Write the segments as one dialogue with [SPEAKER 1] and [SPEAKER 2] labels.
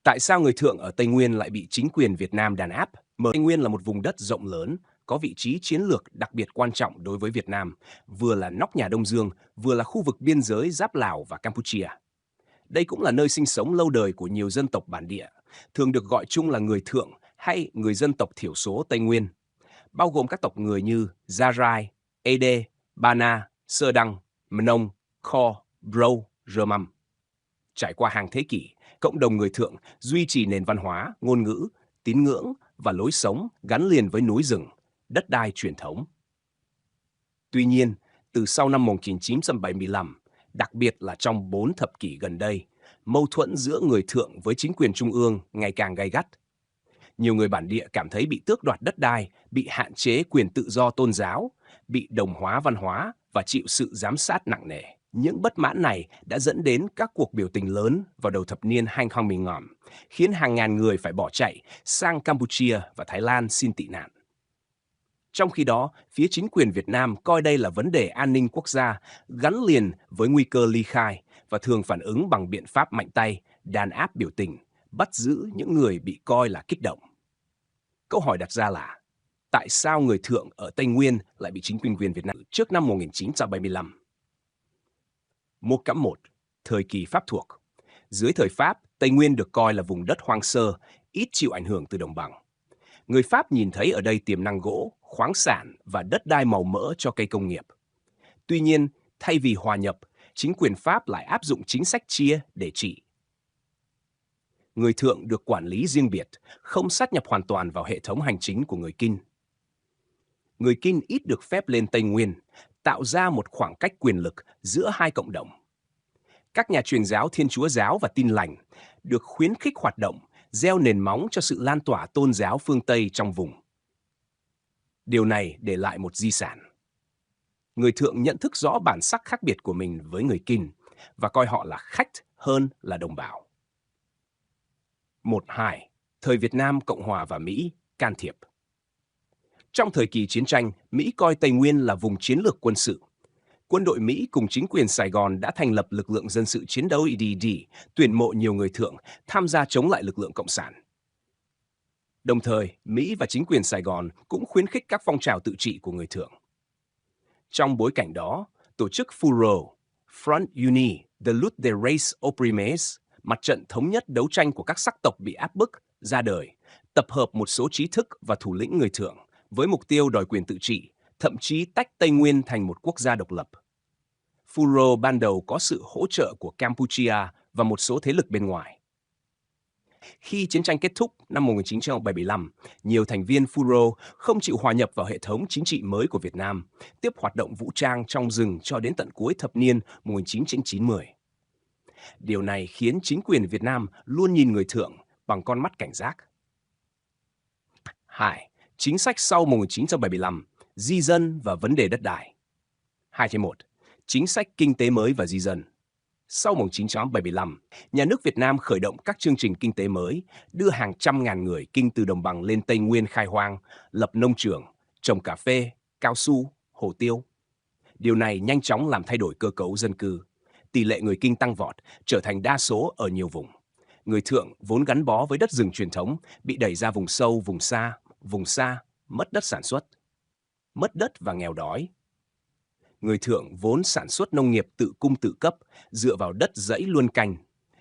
[SPEAKER 1] Tại sao người Thượng ở Tây Nguyên lại bị chính quyền Việt Nam đàn áp? Tây Nguyên là một vùng đất rộng lớn, có vị trí chiến lược đặc biệt quan trọng đối với Việt Nam, vừa là nóc nhà Đông Dương, vừa là khu vực biên giới giáp Lào và Campuchia. Đây cũng là nơi sinh sống lâu đời của nhiều dân tộc bản địa, thường được gọi chung là người Thượng hay người dân tộc thiểu số Tây Nguyên, bao gồm các tộc người như Gia Rai, Ede, Ba Na, Sơ Đăng, Mnông, Kho, Brâu, Rơ Măm. Trải qua hàng thế kỷ, cộng đồng người Thượng duy trì nền văn hóa, ngôn ngữ, tín ngưỡng và lối sống gắn liền với núi rừng, đất đai truyền thống. Tuy nhiên, từ sau năm 1975, đặc biệt là trong 4 thập kỷ gần đây, mâu thuẫn giữa người Thượng với chính quyền trung ương ngày càng gay gắt. Nhiều người bản địa cảm thấy bị tước đoạt đất đai, bị hạn chế quyền tự do tôn giáo, bị đồng hóa văn hóa và chịu sự giám sát nặng nề. Những bất mãn này đã dẫn đến các cuộc biểu tình lớn vào đầu thập niên 2000, khiến hàng ngàn người phải bỏ chạy sang Campuchia và Thái Lan xin tị nạn. Trong khi đó, phía chính quyền Việt Nam coi đây là vấn đề an ninh quốc gia gắn liền với nguy cơ ly khai và thường phản ứng bằng biện pháp mạnh tay, đàn áp biểu tình, bắt giữ những người bị coi là kích động. Câu hỏi đặt ra là, tại sao người Thượng ở Tây Nguyên lại bị chính quyền Việt Nam trước năm 1975? Một, thời kỳ Pháp thuộc. Dưới thời Pháp, Tây Nguyên được coi là vùng đất hoang sơ, ít chịu ảnh hưởng từ đồng bằng. Người Pháp nhìn thấy ở đây tiềm năng gỗ, khoáng sản và đất đai màu mỡ cho cây công nghiệp. Tuy nhiên, thay vì hòa nhập, chính quyền Pháp lại áp dụng chính sách chia để trị. Người Thượng được quản lý riêng biệt, không sát nhập hoàn toàn vào hệ thống hành chính của người Kinh. Người Kinh ít được phép lên Tây Nguyên, tạo ra một khoảng cách quyền lực giữa hai cộng đồng. Các nhà truyền giáo Thiên Chúa giáo và Tin lành được khuyến khích hoạt động, gieo nền móng cho sự lan tỏa tôn giáo phương Tây trong vùng. Điều này để lại một di sản. Người Thượng nhận thức rõ bản sắc khác biệt của mình với người Kinh và coi họ là khách hơn là đồng bào. 2. Thời Việt Nam, Cộng hòa và Mỹ can thiệp. Trong thời kỳ chiến tranh, Mỹ coi Tây Nguyên là vùng chiến lược quân sự. Quân đội Mỹ cùng chính quyền Sài Gòn đã thành lập lực lượng dân sự chiến đấu EDD, tuyển mộ nhiều người Thượng tham gia chống lại lực lượng Cộng sản. Đồng thời, Mỹ và chính quyền Sài Gòn cũng khuyến khích các phong trào tự trị của người Thượng. Trong bối cảnh đó, tổ chức FURO, Front Uni de Lutte des Races Opprimes, mặt trận thống nhất đấu tranh của các sắc tộc bị áp bức, ra đời, tập hợp một số trí thức và thủ lĩnh người Thượng với mục tiêu đòi quyền tự trị, thậm chí tách Tây Nguyên thành một quốc gia độc lập. FURO ban đầu có sự hỗ trợ của Campuchia và một số thế lực bên ngoài. Khi chiến tranh kết thúc năm 1975, nhiều thành viên FURO không chịu hòa nhập vào hệ thống chính trị mới của Việt Nam, tiếp hoạt động vũ trang trong rừng cho đến tận cuối thập niên 1990. Điều này khiến chính quyền Việt Nam luôn nhìn người Thượng bằng con mắt cảnh giác. 2. Chính sách sau 1975, di dân và vấn đề đất đai. 2.1. Chính sách kinh tế mới và di dân. Sau 1975, nhà nước Việt Nam khởi động các chương trình kinh tế mới, đưa hàng trăm ngàn người Kinh từ đồng bằng lên Tây Nguyên khai hoang, lập nông trường, trồng cà phê, cao su, hồ tiêu. Điều này nhanh chóng làm thay đổi cơ cấu dân cư. Tỷ lệ người Kinh tăng vọt, trở thành đa số ở nhiều vùng. Người Thượng vốn gắn bó với đất rừng truyền thống, bị đẩy ra vùng sâu, vùng xa, mất đất sản xuất, mất đất và nghèo đói. Người Thượng vốn sản xuất nông nghiệp tự cung tự cấp, dựa vào đất dãy luân canh.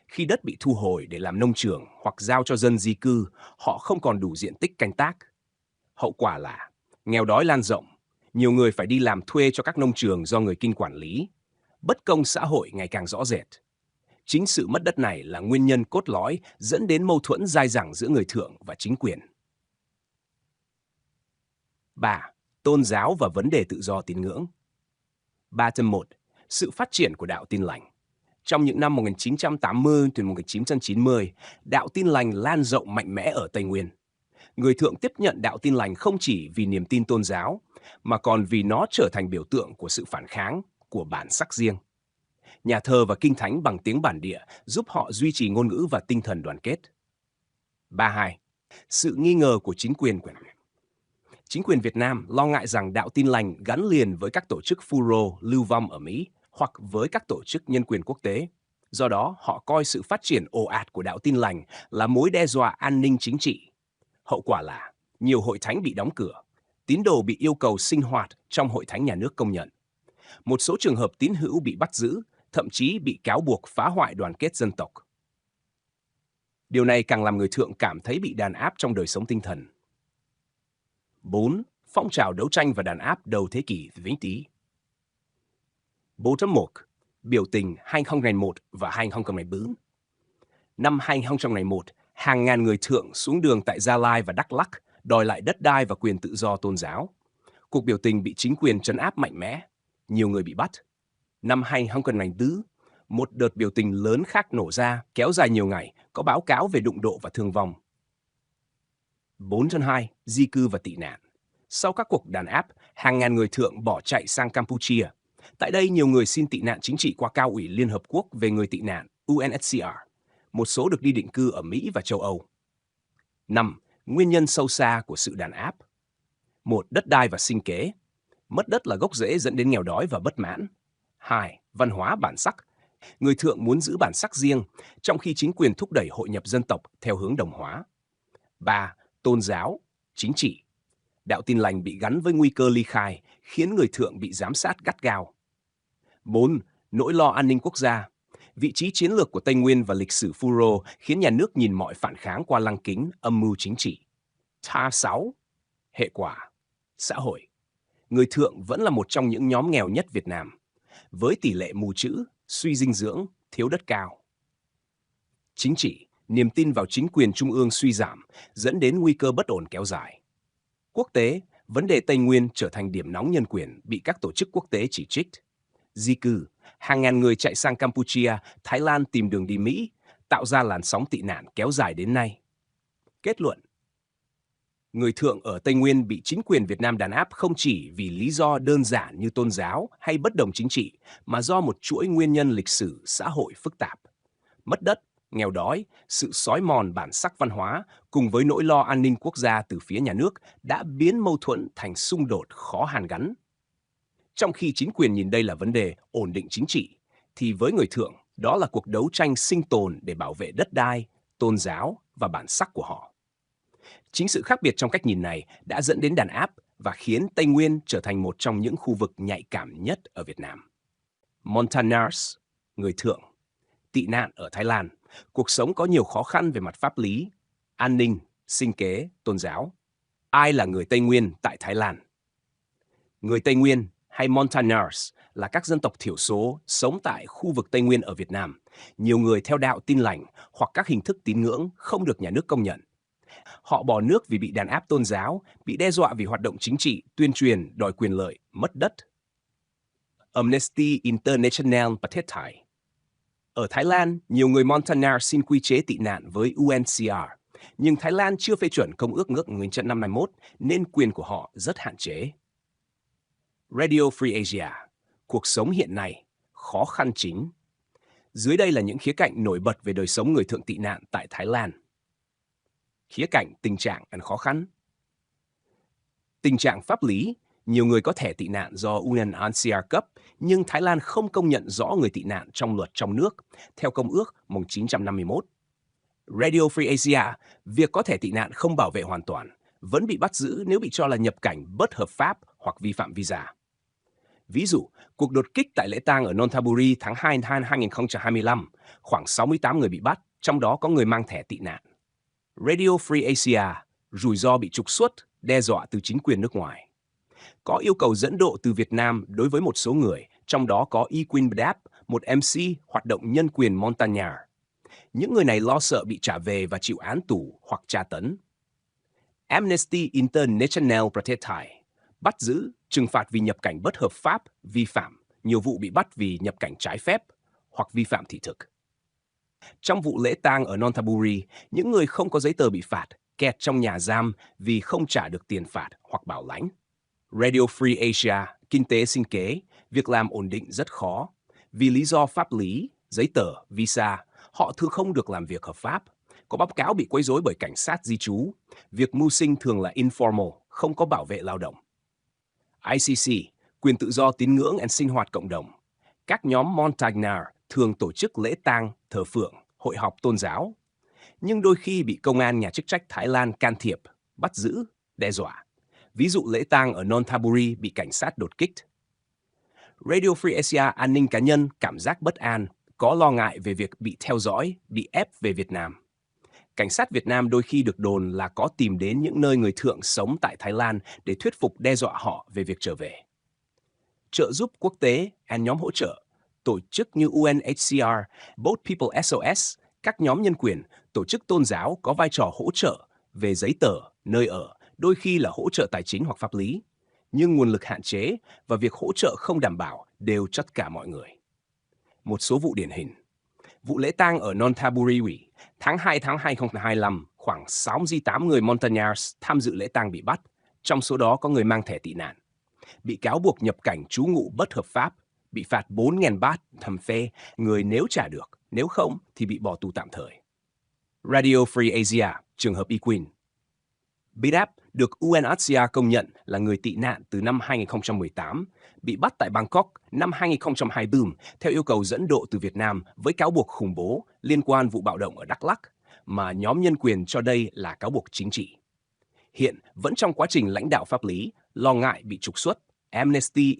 [SPEAKER 1] Khi đất bị thu hồi để làm nông trường hoặc giao cho dân di cư, họ không còn đủ diện tích canh tác. Hậu quả là nghèo đói lan rộng, nhiều người phải đi làm thuê cho các nông trường do người Kinh quản lý. Bất công xã hội ngày càng rõ rệt. Chính sự mất đất này là nguyên nhân cốt lõi dẫn đến mâu thuẫn dai dẳng giữa người Thượng và chính quyền. 3. Tôn giáo và vấn đề tự do tín ngưỡng. 3.1. Sự phát triển của đạo Tin lành. Trong những năm 1980 đến 1990, đạo Tin lành lan rộng mạnh mẽ ở Tây Nguyên. Người Thượng tiếp nhận đạo Tin lành không chỉ vì niềm tin tôn giáo, mà còn vì nó trở thành biểu tượng của sự phản kháng, của bản sắc riêng. Nhà thờ và kinh thánh bằng tiếng bản địa giúp họ duy trì ngôn ngữ và tinh thần đoàn kết. 3.2. Sự nghi ngờ của chính quyền. Chính quyền Việt Nam lo ngại rằng đạo Tin lành gắn liền với các tổ chức FURO lưu vong ở Mỹ hoặc với các tổ chức nhân quyền quốc tế. Do đó, họ coi sự phát triển ồ ạt của đạo Tin lành là mối đe dọa an ninh chính trị. Hậu quả là nhiều hội thánh bị đóng cửa, tín đồ bị yêu cầu sinh hoạt trong hội thánh nhà nước công nhận. Một số trường hợp tín hữu bị bắt giữ, thậm chí bị cáo buộc phá hoại đoàn kết dân tộc. Điều này càng làm người thượng cảm thấy bị đàn áp trong đời sống tinh thần. 4. Phong trào đấu tranh và đàn áp đầu thế kỷ 20. 4.1. Biểu tình 2001 và 2014. Năm 2001, hàng ngàn người thượng xuống đường tại Gia Lai và Đắk Lắk đòi lại đất đai và quyền tự do tôn giáo. Cuộc biểu tình bị chính quyền trấn áp mạnh mẽ, nhiều người bị bắt. Năm 2004, một đợt biểu tình lớn khác nổ ra, kéo dài nhiều ngày, có báo cáo về đụng độ và thương vong. 4.2. Di cư và tị nạn. Sau các cuộc đàn áp, hàng ngàn người thượng bỏ chạy sang Campuchia. Tại đây, nhiều người xin tị nạn chính trị qua Cao ủy Liên Hợp Quốc về người tị nạn UNHCR. Một số được đi định cư ở Mỹ và châu Âu. 5. Nguyên nhân sâu xa của sự đàn áp. 1. Đất đai và sinh kế. Mất đất là gốc rễ dẫn đến nghèo đói và bất mãn. 2. Văn hóa bản sắc. Người thượng muốn giữ bản sắc riêng, trong khi chính quyền thúc đẩy hội nhập dân tộc theo hướng đồng hóa. 3. Tôn giáo, chính trị. Đạo Tin lành bị gắn với nguy cơ ly khai, khiến người thượng bị giám sát gắt gao. 4. Nỗi lo an ninh quốc gia. Vị trí chiến lược của Tây Nguyên và lịch sử Phú-rô khiến nhà nước nhìn mọi phản kháng qua lăng kính âm mưu chính trị. 6. Hệ quả. Xã hội. Người thượng vẫn là một trong những nhóm nghèo nhất Việt Nam, với tỷ lệ mù chữ, suy dinh dưỡng, thiếu đất cao. Chính trị, niềm tin vào chính quyền trung ương suy giảm, dẫn đến nguy cơ bất ổn kéo dài. Quốc tế, vấn đề Tây Nguyên trở thành điểm nóng nhân quyền bị các tổ chức quốc tế chỉ trích. Di cư, hàng ngàn người chạy sang Campuchia, Thái Lan tìm đường đi Mỹ, tạo ra làn sóng tị nạn kéo dài đến nay. Kết luận. Người thượng ở Tây Nguyên bị chính quyền Việt Nam đàn áp không chỉ vì lý do đơn giản như tôn giáo hay bất đồng chính trị, mà do một chuỗi nguyên nhân lịch sử xã hội phức tạp. Mất đất, nghèo đói, sự xói mòn bản sắc văn hóa cùng với nỗi lo an ninh quốc gia từ phía nhà nước đã biến mâu thuẫn thành xung đột khó hàn gắn. Trong khi chính quyền nhìn đây là vấn đề ổn định chính trị, thì với người thượng, đó là cuộc đấu tranh sinh tồn để bảo vệ đất đai, tôn giáo và bản sắc của họ. Chính sự khác biệt trong cách nhìn này đã dẫn đến đàn áp và khiến Tây Nguyên trở thành một trong những khu vực nhạy cảm nhất ở Việt Nam. Montagnards, người thượng, tị nạn ở Thái Lan, cuộc sống có nhiều khó khăn về mặt pháp lý, an ninh, sinh kế, tôn giáo. Ai là người Tây Nguyên tại Thái Lan? Người Tây Nguyên hay Montagnards là các dân tộc thiểu số sống tại khu vực Tây Nguyên ở Việt Nam. Nhiều người theo đạo Tin lành hoặc các hình thức tín ngưỡng không được nhà nước công nhận. Họ bỏ nước vì bị đàn áp tôn giáo, bị đe dọa vì hoạt động chính trị, tuyên truyền, đòi quyền lợi, mất đất. Amnesty International Pathetai. Ở Thái Lan, nhiều người Montagnard xin quy chế tị nạn với UNHCR, nhưng Thái Lan chưa phê chuẩn Công ước Ngước Người Chân năm 51 nên quyền của họ rất hạn chế. Radio Free Asia, cuộc sống hiện nay, khó khăn chính. Dưới đây là những khía cạnh nổi bật về đời sống người thượng tị nạn tại Thái Lan. Khía cạnh tình trạng and khó khăn. Tình trạng pháp lý, nhiều người có thẻ tị nạn do UNHCR cấp, nhưng Thái Lan không công nhận rõ người tị nạn trong luật trong nước, theo Công ước 1951. Radio Free Asia, việc có thẻ tị nạn không bảo vệ hoàn toàn, vẫn bị bắt giữ nếu bị cho là nhập cảnh bất hợp pháp hoặc vi phạm visa. Ví dụ, cuộc đột kích tại lễ tang ở Nonthaburi tháng 2 năm 2025, khoảng 68 người bị bắt, trong đó có người mang thẻ tị nạn. Radio Free Asia, rủi ro bị trục xuất, đe dọa từ chính quyền nước ngoài. Có yêu cầu dẫn độ từ Việt Nam đối với một số người, trong đó có Equin Bdap, một MC hoạt động nhân quyền Montagnard. Những người này lo sợ bị trả về và chịu án tù hoặc tra tấn. Amnesty International Pathetai, bắt giữ, trừng phạt vì nhập cảnh bất hợp pháp, vi phạm, nhiều vụ bị bắt vì nhập cảnh trái phép hoặc vi phạm thị thực. Trong vụ lễ tang ở Nonthaburi, những người không có giấy tờ bị phạt, kẹt trong nhà giam vì không trả được tiền phạt hoặc bảo lãnh. Radio Free Asia, kinh tế sinh kế, việc làm ổn định rất khó. Vì lý do pháp lý, giấy tờ, visa, họ thường không được làm việc hợp pháp. Có báo cáo bị quấy rối bởi cảnh sát di trú. Việc mưu sinh thường là informal, không có bảo vệ lao động. ICC, quyền tự do tín ngưỡng and sinh hoạt cộng đồng. Các nhóm Montagnard thường tổ chức lễ tang, thờ phượng, hội họp tôn giáo, nhưng đôi khi bị công an nhà chức trách Thái Lan can thiệp, bắt giữ, đe dọa. Ví dụ lễ tang ở Nonthaburi bị cảnh sát đột kích. Radio Free Asia an ninh cá nhân cảm giác bất an, có lo ngại về việc bị theo dõi, bị ép về Việt Nam. Cảnh sát Việt Nam đôi khi được đồn là có tìm đến những nơi người thượng sống tại Thái Lan để thuyết phục đe dọa họ về việc trở về. Trợ giúp quốc tế, nhóm hỗ trợ, tổ chức như UNHCR, Boat People SOS, các nhóm nhân quyền, tổ chức tôn giáo có vai trò hỗ trợ về giấy tờ, nơi ở, đôi khi là hỗ trợ tài chính hoặc pháp lý. Nhưng nguồn lực hạn chế và việc hỗ trợ không đảm bảo đều cho tất cả mọi người. Một số vụ điển hình. Vụ lễ tang ở Nonthaburi, tháng 2 năm 2025, khoảng 68 người Montagnards tham dự lễ tang bị bắt, trong số đó có người mang thẻ tị nạn. Bị cáo buộc nhập cảnh trú ngụ bất hợp pháp, bị phạt 4.000 baht thầm phê, người nếu trả được, nếu không thì bị bỏ tù tạm thời. Radio Free Asia, trường hợp Equin. Bidap được UNHCR công nhận là người tị nạn từ năm 2018, bị bắt tại Bangkok năm 2024 theo yêu cầu dẫn độ từ Việt Nam với cáo buộc khủng bố liên quan vụ bạo động ở Đắk Lắk, mà nhóm nhân quyền cho đây là cáo buộc chính trị. Hiện vẫn trong quá trình lãnh đạo pháp lý, lo ngại bị trục xuất, Amnesty